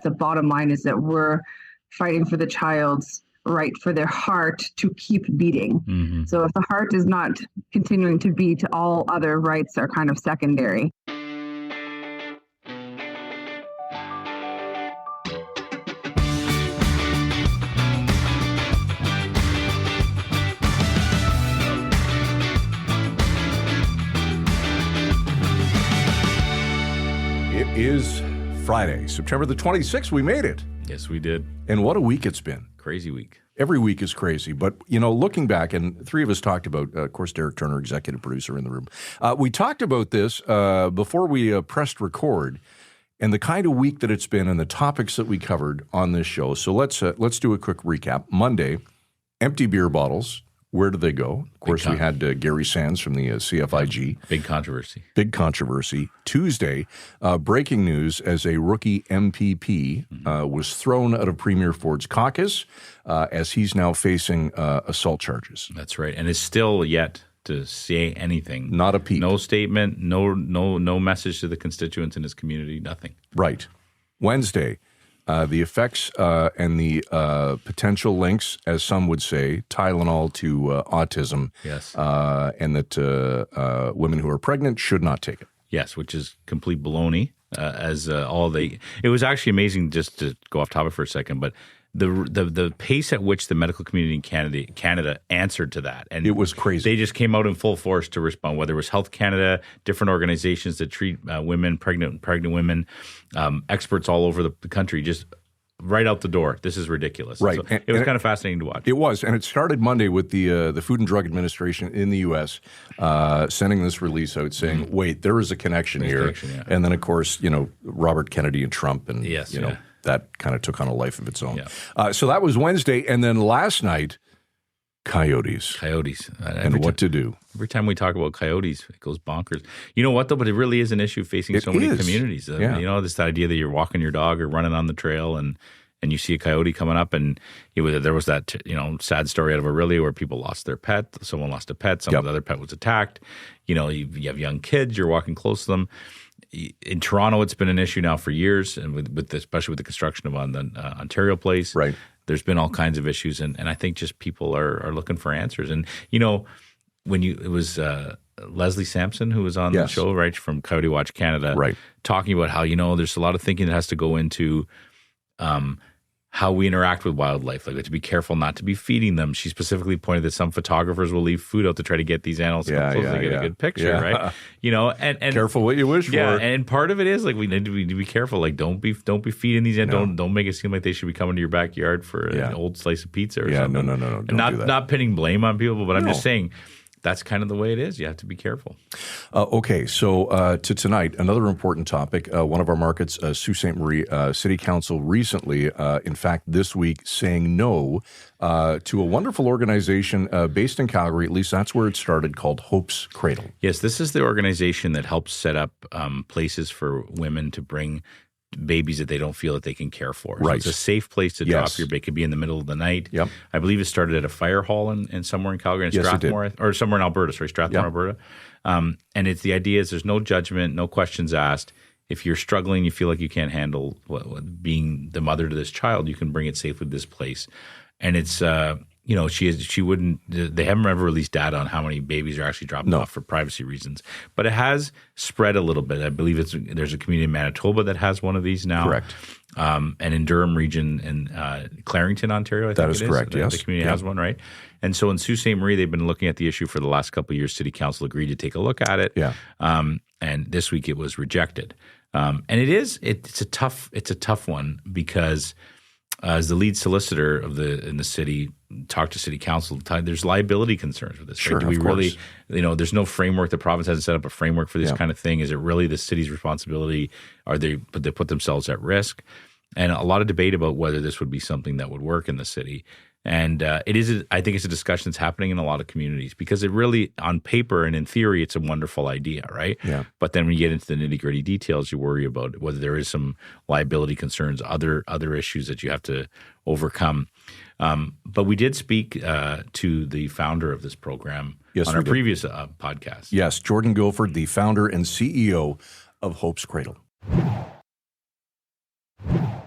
the bottom line is that we're fighting for the child's right for their heart to keep beating. Mm-hmm. So if the heart is not continuing to beat, all other rights are kind of secondary. It is Friday, September the 26th. We made it. Yes, we did. And what a week it's been. Crazy week. Every week is crazy. But, you know, looking back, and three of us talked about, of course, Derek Turner, executive producer in the room. We talked about this before we pressed record and the kind of week that it's been and the topics that we covered on this show. So let's do a quick recap. Monday, empty beer bottles. Where do they go? Of course, we had Gary Sands from the CFIG. Big controversy. Big controversy. Tuesday, breaking news as a rookie MPP was thrown out of Premier Ford's caucus as he's now facing assault charges. That's right. And is still yet to say anything. Not a peep. No statement, no message to the constituents in his community, nothing. Right. Wednesday, the effects and the potential links, as some would say, Tylenol to autism. Yes. And that women who are pregnant should not take it. Yes, which is complete baloney. It was actually amazing, just to go off topic for a second, but the pace at which the medical community in Canada answered to that, and it was crazy. They just came out in full force to respond. Whether it was Health Canada, different organizations that treat women, pregnant women, experts all over the country, just right out the door. This is ridiculous. Right, So it was kind of fascinating to watch. It was, and it started Monday with the Food and Drug Administration in the U.S. Sending this release out saying, "Wait, there is a connection here." Yeah. And then, of course, Robert Kennedy and Trump, and that kind of took on a life of its own. Yeah. So that was Wednesday, and then last night, coyotes. And what to do. Every time we talk about coyotes, it goes bonkers. You know what, though? But it really is an issue facing so many communities. This idea that you're walking your dog or running on the trail and you see a coyote coming up, and there was that sad story out of Orillia where people lost their pet. Someone lost a pet. The other pet was attacked. You have young kids. You're walking close to them. In Toronto, it's been an issue now for years, and especially with the construction of the Ontario Place. Right. There's been all kinds of issues, and I think just people are looking for answers. And it was Leslie Sampson who was on the show, right, from Coyote Watch Canada, right, talking about how there's a lot of thinking that has to go into how we interact with wildlife, like to be careful not to be feeding them. She specifically pointed that some photographers will leave food out to try to get these animals close to get a good picture, right? And careful what you wish for. Yeah, and part of it is like we need to be careful. Like don't be feeding these, and don't make it seem like they should be coming to your backyard for an old slice of pizza or something. No. And not pinning blame on people, but I'm just saying that's kind of the way it is. You have to be careful. Okay, so to tonight, another important topic. One of our markets, Sault Ste. Marie City Council recently, in fact, this week, saying no to a wonderful organization based in Calgary, at least that's where it started, called Hope's Cradle. Yes, this is the organization that helps set up places for women to bring babies that they don't feel that they can care for. Right. So it's a safe place to drop your baby. It could be in the middle of the night. Yep. I believe it started at a fire hall in somewhere in Calgary, Strathmore, or somewhere in Alberta. Strathmore, Alberta. And the idea is there's no judgment, no questions asked. If you're struggling, you feel like you can't handle being the mother to this child, you can bring it safely to this place. And it's she wouldn't. They haven't ever released data on how many babies are actually dropped off for privacy reasons, but it has spread a little bit. I believe there's a community in Manitoba that has one of these now. Correct. And in Durham region in Clarington, Ontario, I think that is correct. Yes, the community has one, right? And so in Sault Ste. Marie, they've been looking at the issue for the last couple of years. City Council agreed to take a look at it. Yeah. And this week it was rejected. And it's a tough one because as the lead solicitor in the city talked to City Council, there's liability concerns with this. Sure, right? Do we of course. really, there's no framework. The province hasn't set up a framework for this kind of thing. Is it really the city's responsibility? They put themselves at risk? And a lot of debate about whether this would be something that would work in the city. And I think it's a discussion that's happening in a lot of communities because it really, on paper and in theory, it's a wonderful idea, right? Yeah. But then when you get into the nitty-gritty details, you worry about whether there is some liability concerns, other issues that you have to overcome. But we did speak to the founder of this program on our previous podcast. Yes, Jordan Guilford, the founder and CEO of Hope's Cradle.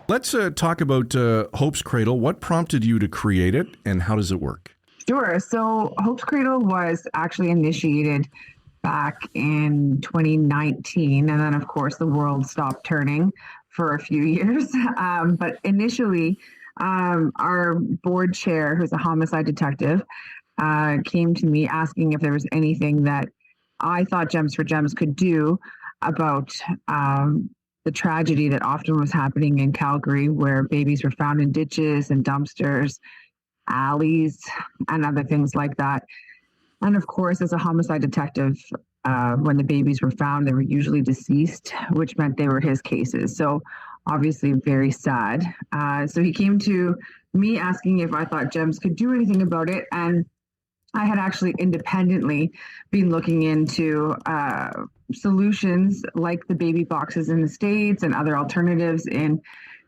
Let's talk about Hope's Cradle. What prompted you to create it, and how does it work? Sure. So Hope's Cradle was actually initiated back in 2019. And then, of course, the world stopped turning for a few years. But initially, our board chair, who's a homicide detective, came to me asking if there was anything that I thought Gems for Gems could do about the tragedy that often was happening in Calgary, where babies were found in ditches and dumpsters, alleys, and other things like that. And of course, as a homicide detective, when the babies were found, they were usually deceased, which meant they were his cases. So obviously very sad. So he came to me asking if I thought Gems could do anything about it. And I had actually independently been looking into solutions like the baby boxes in the States and other alternatives in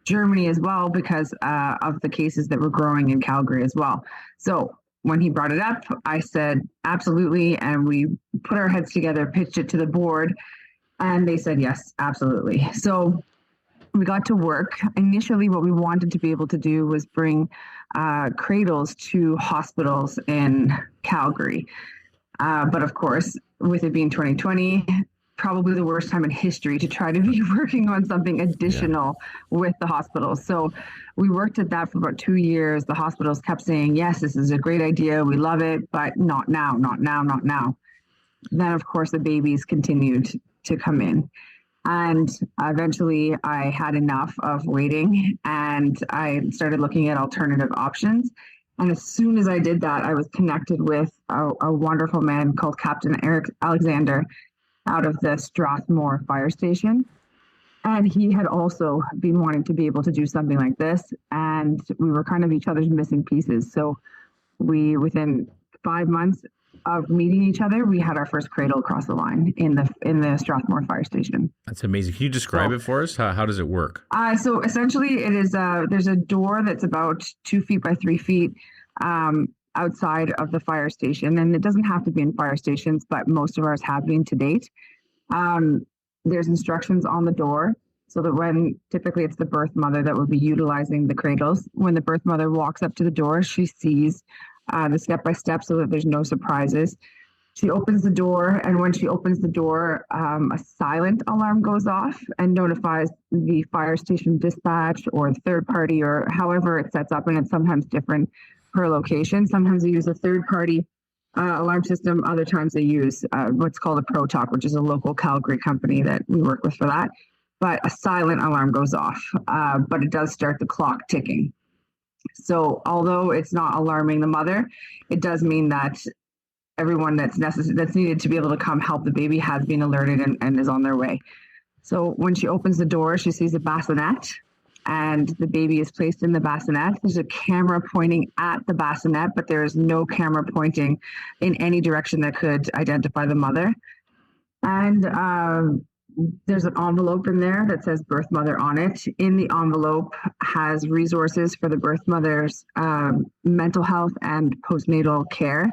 Germany as well, because of the cases that were growing in Calgary as well. So when he brought it up, I said, absolutely. And we put our heads together, pitched it to the board, and they said, yes, absolutely. So we got to work. Initially, what we wanted to be able to do was bring cradles to hospitals in Calgary. But of course, with it being 2020, probably the worst time in history to try to be working on something additional with the hospitals. So we worked at that for about 2 years. The hospitals kept saying, yes, this is a great idea. We love it, but not now, not now, not now. Then, of course, the babies continued to come in. And eventually I had enough of waiting, and I started looking at alternative options. And as soon as I did that, I was connected with a wonderful man called Captain Eric Alexander out of the Strathmore Fire Station. And he had also been wanting to be able to do something like this. And we were kind of each other's missing pieces. So we, within 5 months of meeting each other, we had our first cradle across the line in the Strathmore Fire Station. That's amazing. Can you describe it for us? How does it work? So essentially, it is there's a door that's about 2 feet by 3 feet outside of the fire station, and it doesn't have to be in fire stations, but most of ours have been to date. There's instructions on the door, so that when typically it's the birth mother that would be utilizing the cradles, when the birth mother walks up to the door, she sees the step-by-step so that there's no surprises. She opens the door, and when she opens the door, a silent alarm goes off and notifies the fire station dispatch or third party, or however it sets up, and it's sometimes different per location. Sometimes they use a third-party alarm system. Other times they use what's called a ProTalk, which is a local Calgary company that we work with for that. But a silent alarm goes off, but it does start the clock ticking. So although it's not alarming the mother, it does mean that everyone that's needed to be able to come help the baby has been alerted and is on their way. So when she opens the door, she sees a bassinet, and the baby is placed in the bassinet. There's a camera pointing at the bassinet, but there is no camera pointing in any direction that could identify the mother. And there's an envelope in there that says birth mother on it. In the envelope has resources for the birth mother's mental health and postnatal care,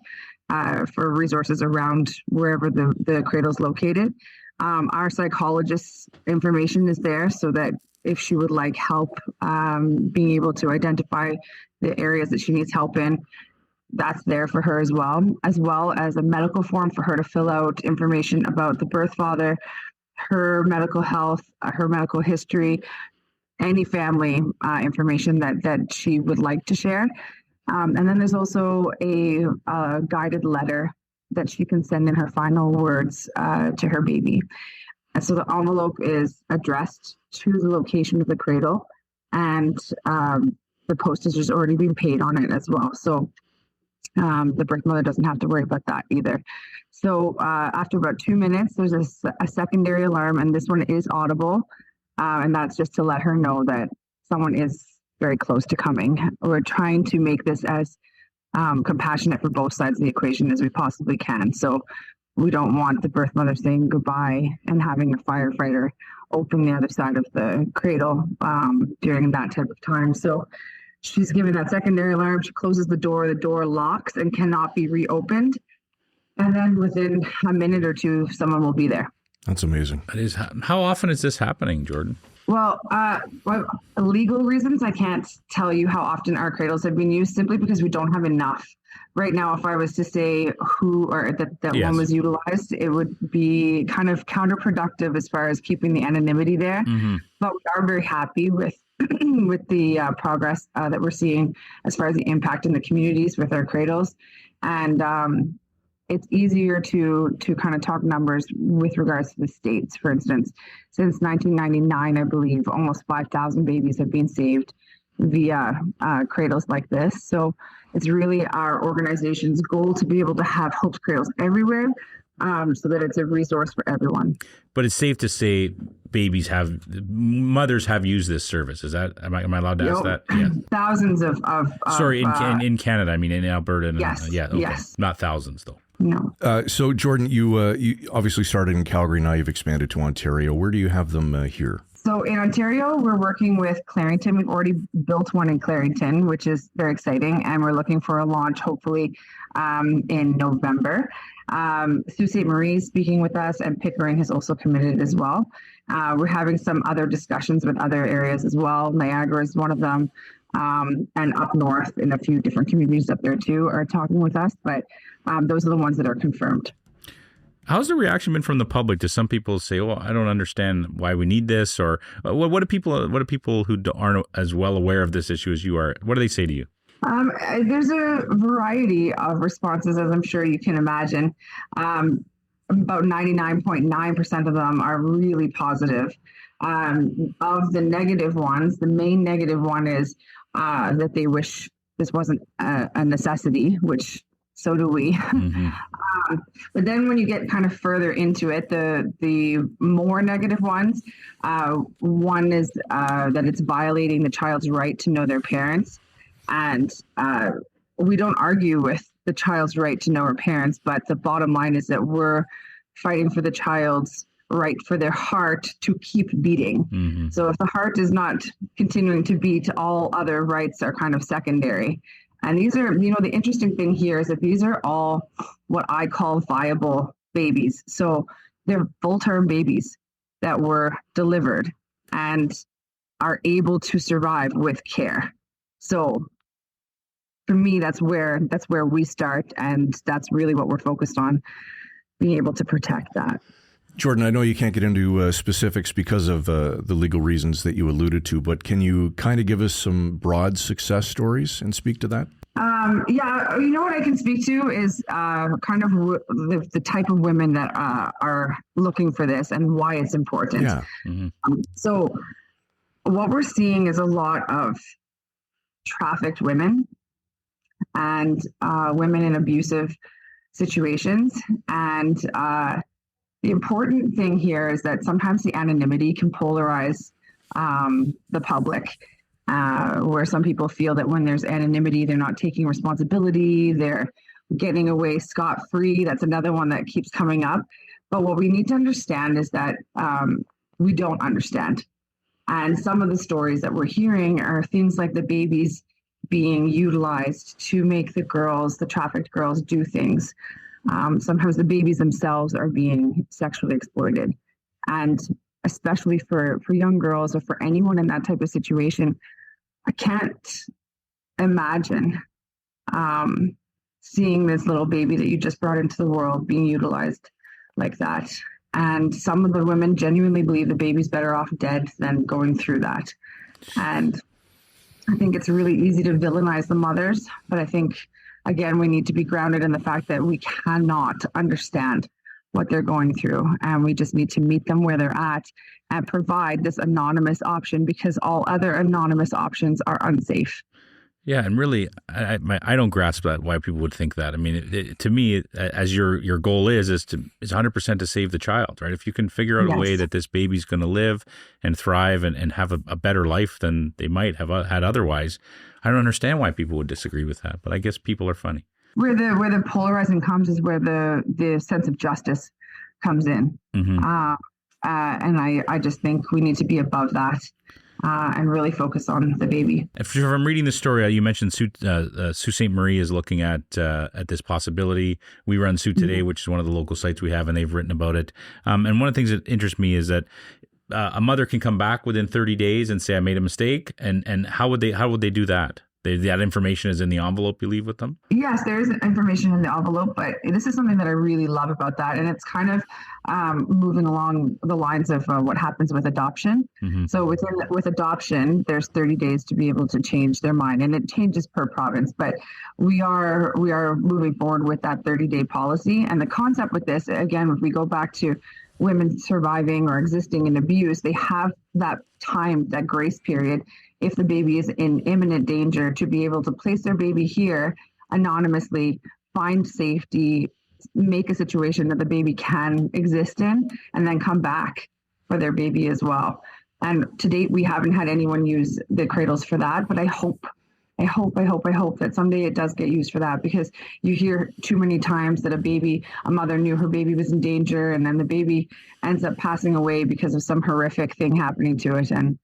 for resources around wherever the cradle is located. Our psychologist's information is there so that if she would like help being able to identify the areas that she needs help in, that's there for her as well as a medical form for her to fill out information about the birth father, her medical health, her medical history, any family information that she would like to share. And then there's also a guided letter that she can send in her final words to her baby. And so the envelope is addressed to the location of the cradle, and the postage has already been paid on it as well. So the birth mother doesn't have to worry about that either. So after about 2 minutes, there's a secondary alarm, and this one is audible. And that's just to let her know that someone is very close to coming. We're trying to make this as compassionate for both sides of the equation as we possibly can. So we don't want the birth mother saying goodbye and having a firefighter open the other side of the cradle during that type of time. So she's given that secondary alarm. She closes the door locks and cannot be reopened. And then within a minute or two, someone will be there. That's amazing. It is. How often is this happening, Jordan? Well, legal reasons, I can't tell you how often our cradles have been used simply because we don't have enough. Right now, if I was to say who or that yes. one was utilized, it would be kind of counterproductive as far as keeping the anonymity there. Mm-hmm. But we are very happy with the progress that we're seeing as far as the impact in the communities with our cradles. And it's easier to kind of talk numbers with regards to the states. For instance, since 1999, I believe almost 5,000 babies have been saved via cradles like this. So it's really our organization's goal to be able to have Hope's Cradles everywhere, so that it's a resource for everyone. But it's safe to say mothers have used this service. Is that, am I allowed to ask that? Yeah. Thousands of sorry, in Canada, I mean, in Alberta. Yes. Yeah. Okay. Yes. Not thousands though. No. So Jordan, you obviously started in Calgary. Now you've expanded to Ontario. Where do you have them here? So in Ontario, we're working with Clarington. We've already built one in Clarington, which is very exciting. And we're looking for a launch, hopefully, in November. Sault Ste. Marie is speaking with us, and Pickering has also committed as well. We're having some other discussions with other areas as well. Niagara is one of them. And up north in a few different communities up there too are talking with us. But those are the ones that are confirmed. How's the reaction been from the public? Do some people say, "Well, I don't understand why we need this," or what do people who aren't as well aware of this issue as you are? What do they say to you? There's a variety of responses, as I'm sure you can imagine. About 99.9% of them are really positive. Of the negative ones, the main negative one is that they wish this wasn't a necessity, which so do we. Mm-hmm. But then when you get kind of further into it, the more negative ones, one is that it's violating the child's right to know their parents. And we don't argue with the child's right to know her parents, but the bottom line is that we're fighting for the child's right for their heart to keep beating. Mm-hmm. So if the heart is not continuing to beat, all other rights are kind of secondary. And these are, the interesting thing here is that these are all what I call viable babies. So they're full-term babies that were delivered and are able to survive with care. So for me, that's where we start, and that's really what we're focused on, being able to protect that. Jordan, I know you can't get into specifics because of the legal reasons that you alluded to, but can you kind of give us some broad success stories and speak to that? Yeah, what I can speak to is kind of the type of women that are looking for this and why it's important. Yeah. Mm-hmm. So what we're seeing is a lot of trafficked women and women in abusive situations. And the important thing here is that sometimes the anonymity can polarize the public, where some people feel that when there's anonymity, they're not taking responsibility, they're getting away scot-free. That's another one that keeps coming up. But what we need to understand is that we don't understand. And some of the stories that we're hearing are things like the babies being utilized to make the trafficked girls do things. Sometimes the babies themselves are being sexually exploited. And especially for young girls or for anyone in that type of situation, I can't imagine seeing this little baby that you just brought into the world being utilized like that. And some of the women genuinely believe the baby's better off dead than going through that. And I think it's really easy to villainize the mothers, but I think, again, we need to be grounded in the fact that we cannot understand what they're going through, and we just need to meet them where they're at and provide this anonymous option, because all other anonymous options are unsafe. Yeah, and really, I don't grasp that, why people would think that. I mean, to me, as your goal is 100% to save the child, right? If you can figure out a way that this baby's going to live and thrive and have a better life than they might have had otherwise, I don't understand why people would disagree with that. But I guess people are funny. Where the polarizing comes is where the sense of justice comes in. Mm-hmm. And I just think we need to be above that. And really focus on the baby. If I'm reading the story, you mentioned Sault Ste. Marie is looking at this possibility. We run Sault Today, which is one of the local sites we have, and they've written about it. And one of the things that interests me is that a mother can come back within 30 days and say, I made a mistake? And how would they do that? That information is in the envelope you leave with them? Yes, there is information in the envelope, but this is something that I really love about that. And it's kind of moving along the lines of what happens with adoption. Mm-hmm. So with adoption, there's 30 days to be able to change their mind, and it changes per province. But we are moving forward with that 30-day policy. And the concept with this, again, if we go back to women surviving or existing in abuse, they have that time, that grace period, if the baby is in imminent danger, to be able to place their baby here anonymously, find safety, make a situation that the baby can exist in, and then come back for their baby as well. And to date, we haven't had anyone use the cradles for that, but I hope that someday it does get used for that, because you hear too many times that a mother knew her baby was in danger, and then the baby ends up passing away because of some horrific thing happening to it. And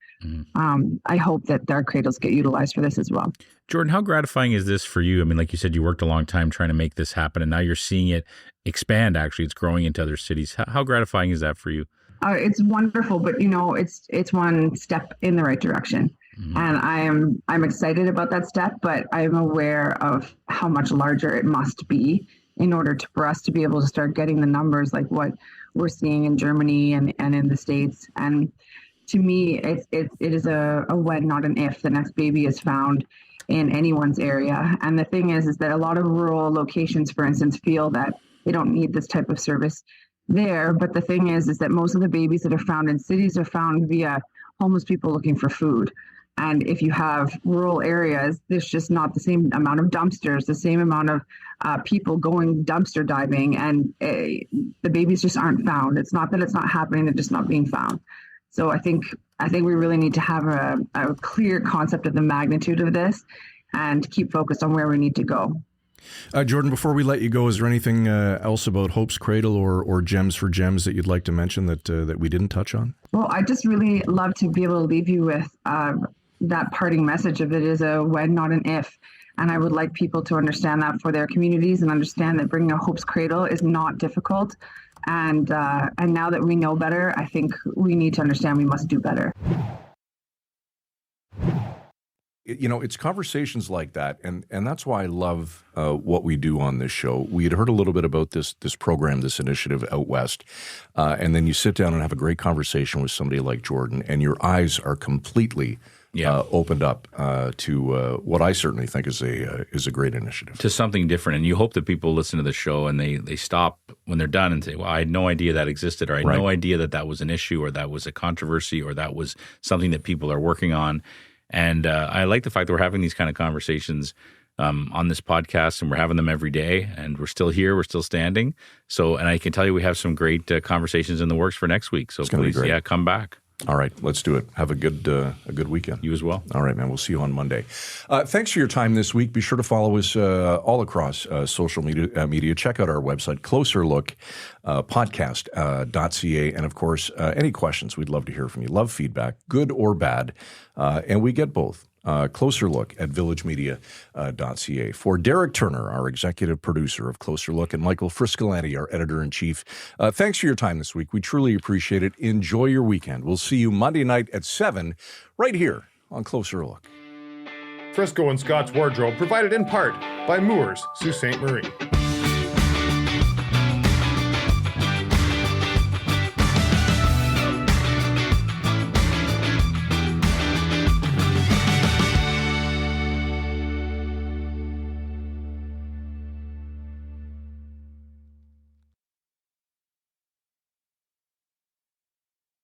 I hope that our cradles get utilized for this as well. Jordan, how gratifying is this for you? I mean, like you said, you worked a long time trying to make this happen, and now you're seeing it expand. Actually, it's growing into other cities. How gratifying is that for you? It's wonderful, but it's one step in the right direction. Mm-hmm. And I'm excited about that step, but I'm aware of how much larger it must be in order for us to be able to start getting the numbers like what we're seeing in Germany and in the States. And to me, it is a when, not an if, the next baby is found in anyone's area. And the thing is that a lot of rural locations, for instance, feel that they don't need this type of service there. But the thing is that most of the babies that are found in cities are found via homeless people looking for food. And if you have rural areas, there's just not the same amount of dumpsters, the same amount of people going dumpster diving, and the babies just aren't found. It's not that it's not happening, they're just not being found. So I think we really need to have a clear concept of the magnitude of this and keep focused on where we need to go. Jordan, before we let you go, is there anything else about Hope's Cradle or Gems for Gems that you'd like to mention that we didn't touch on? Well, I just really love to be able to leave you with that parting message of it is a when, not an if. And I would like people to understand that for their communities and understand that bringing a Hope's Cradle is not difficult. And now that we know better, I think we need to understand we must do better. It's conversations like that, and that's why I love what we do on this show. We had heard a little bit about this program, this initiative out west, and then you sit down and have a great conversation with somebody like Jordan, and your eyes are completely opened up to what I certainly think is a great initiative. To something different, and you hope that people listen to the show and they stop when they're done and say, well, I had no idea that existed, or I had no idea that was an issue, or that was a controversy, or that was something that people are working on. And I like the fact that we're having these kind of conversations on this podcast, and we're having them every day, and we're still here, we're still standing. So, and I can tell you we have some great conversations in the works for next week. So please, come back. All right, let's do it. Have a good weekend. You as well. All right, man. We'll see you on Monday. Thanks for your time this week. Be sure to follow us all across social media. Check out our website, closerlookpodcast.ca. And, of course, any questions, we'd love to hear from you. Love feedback, good or bad, and we get both. Closer Look at villagemedia.ca. For Derek Turner, our executive producer of Closer Look, and Michael Friscolanti, our editor-in-chief, thanks for your time this week. We truly appreciate it. Enjoy your weekend. We'll see you Monday night at 7 right here on Closer Look. Frisco and Scott's Wardrobe provided in part by Moores, Sault Ste. Marie.